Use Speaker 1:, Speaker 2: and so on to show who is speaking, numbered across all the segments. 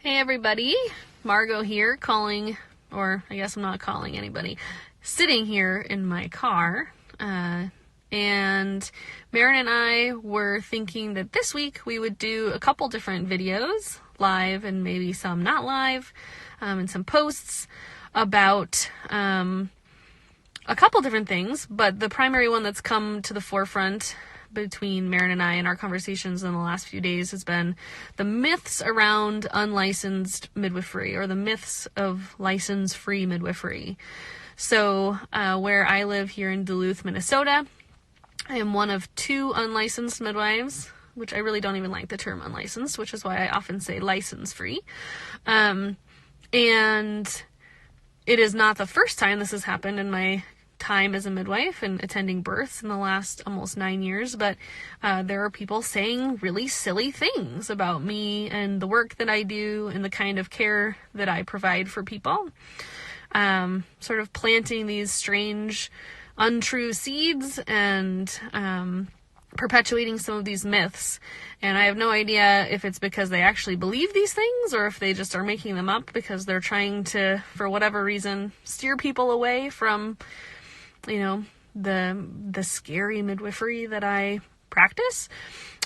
Speaker 1: Hey everybody, Margo here calling, or I guess I'm not calling anybody, sitting here in my car, and Marin and I were thinking that this week we would do a couple different videos, live and maybe some not live, and some posts about a couple different things, but the primary one that's come to the forefront between Marin and I in our conversations in the last few days has been the myths around unlicensed midwifery, or the myths of license-free midwifery. So where I live here in Duluth, Minnesota, I am one of two unlicensed midwives, which I really don't even like the term unlicensed, which is why I often say license-free. And it is not the first time this has happened in my time as a midwife and attending births in the last almost 9 years, but there are people saying really silly things about me and the work that I do and the kind of care that I provide for people, sort of planting these strange untrue seeds and perpetuating some of these myths. And I have no idea if it's because they actually believe these things or if they just are making them up because they're trying to, for whatever reason, steer people away from the scary midwifery that I practice.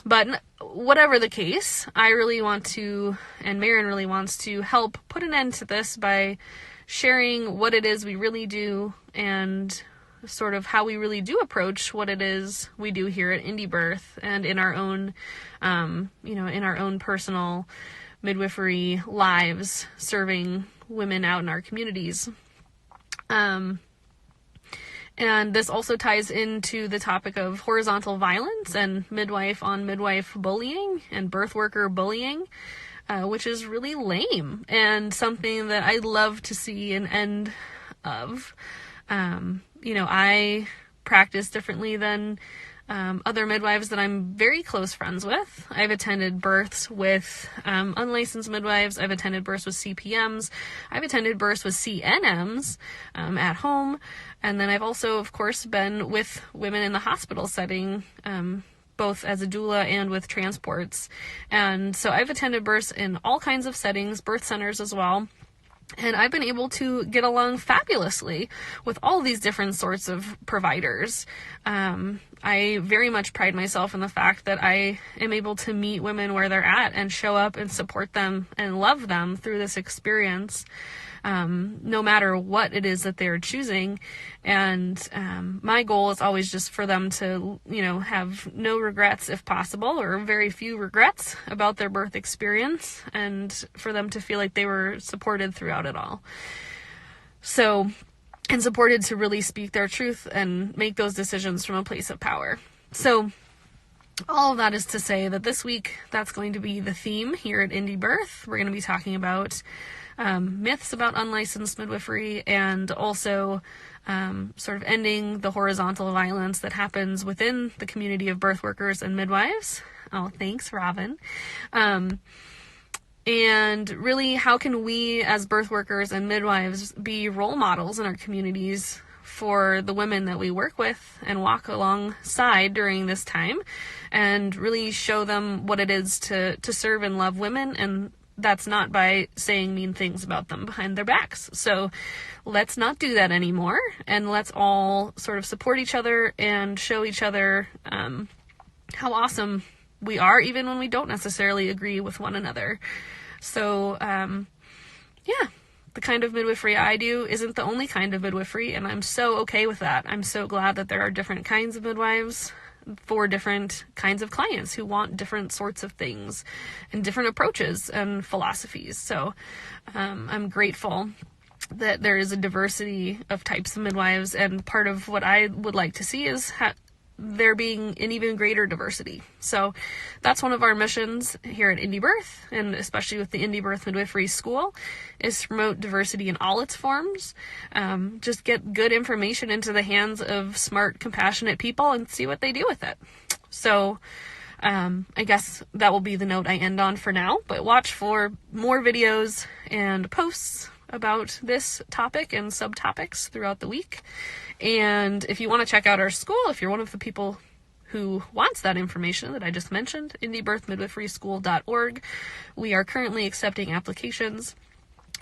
Speaker 1: But whatever the case, I really want to, and Marin really wants to, help put an end to this by sharing what it is we really do and sort of how we really do approach what it is we do here at indiebirth and in our own, in our own personal midwifery lives, serving women out in our communities. And this also ties into the topic of horizontal violence and midwife on midwife bullying and birth worker bullying, which is really lame and something that I'd love to see an end of. I practice differently than other midwives that I'm very close friends with. I've attended births with unlicensed midwives. I've attended births with CPMs. I've attended births with CNMs at home. And then I've also, of course, been with women in the hospital setting, both as a doula and with transports. And so I've attended births in all kinds of settings, birth centers as well. And I've been able to get along fabulously with all these different sorts of providers. I very much pride myself in the fact that I am able to meet women where they're at and show up and support them and love them through this experience, no matter what it is that they're choosing. And my goal is always just for them to, have no regrets if possible, or very few regrets about their birth experience, and for them to feel like they were supported throughout it all. So, and supported to really speak their truth and make those decisions from a place of power. So all of that is to say that this week, that's going to be the theme here at indiebirth. We're going to be talking about myths about unlicensed midwifery, and also sort of ending the horizontal violence that happens within the community of birth workers and midwives. Oh, thanks, Robin. And really, how can we as birth workers and midwives be role models in our communities for the women that we work with and walk alongside during this time, and really show them what it is to serve and love women? And that's not by saying mean things about them behind their backs. So let's not do that anymore, and let's all sort of support each other and show each other how awesome we are, even when we don't necessarily agree with one another. So, the kind of midwifery I do isn't the only kind of midwifery, and I'm so okay with that. I'm so glad that there are different kinds of midwives for different kinds of clients who want different sorts of things and different approaches and philosophies. So I'm grateful that there is a diversity of types of midwives, and part of what I would like to see is there being an even greater diversity. So that's one of our missions here at indiebirth, and especially with the indiebirth midwifery school, is to promote diversity in all its forms. Just get good information into the hands of smart, compassionate people and see what they do with it. So I guess that will be the note I end on for now, but watch for more videos and posts about this topic and subtopics throughout the week. And if you want to check out our school, if you're one of the people who wants that information that I just mentioned, indiebirthmidwiferyschool.org. We are currently accepting applications,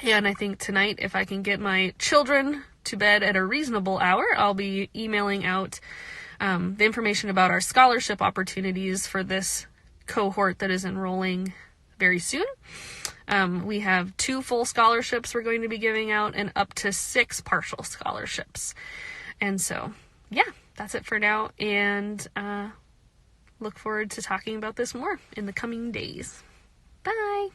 Speaker 1: and I think tonight, if I can get my children to bed at a reasonable hour, I'll be emailing out the information about our scholarship opportunities for this cohort that is enrolling very soon. We have 2 full scholarships we're going to be giving out and up to 6 partial scholarships. And so, yeah, that's it for now. And look forward to talking about this more in the coming days. Bye!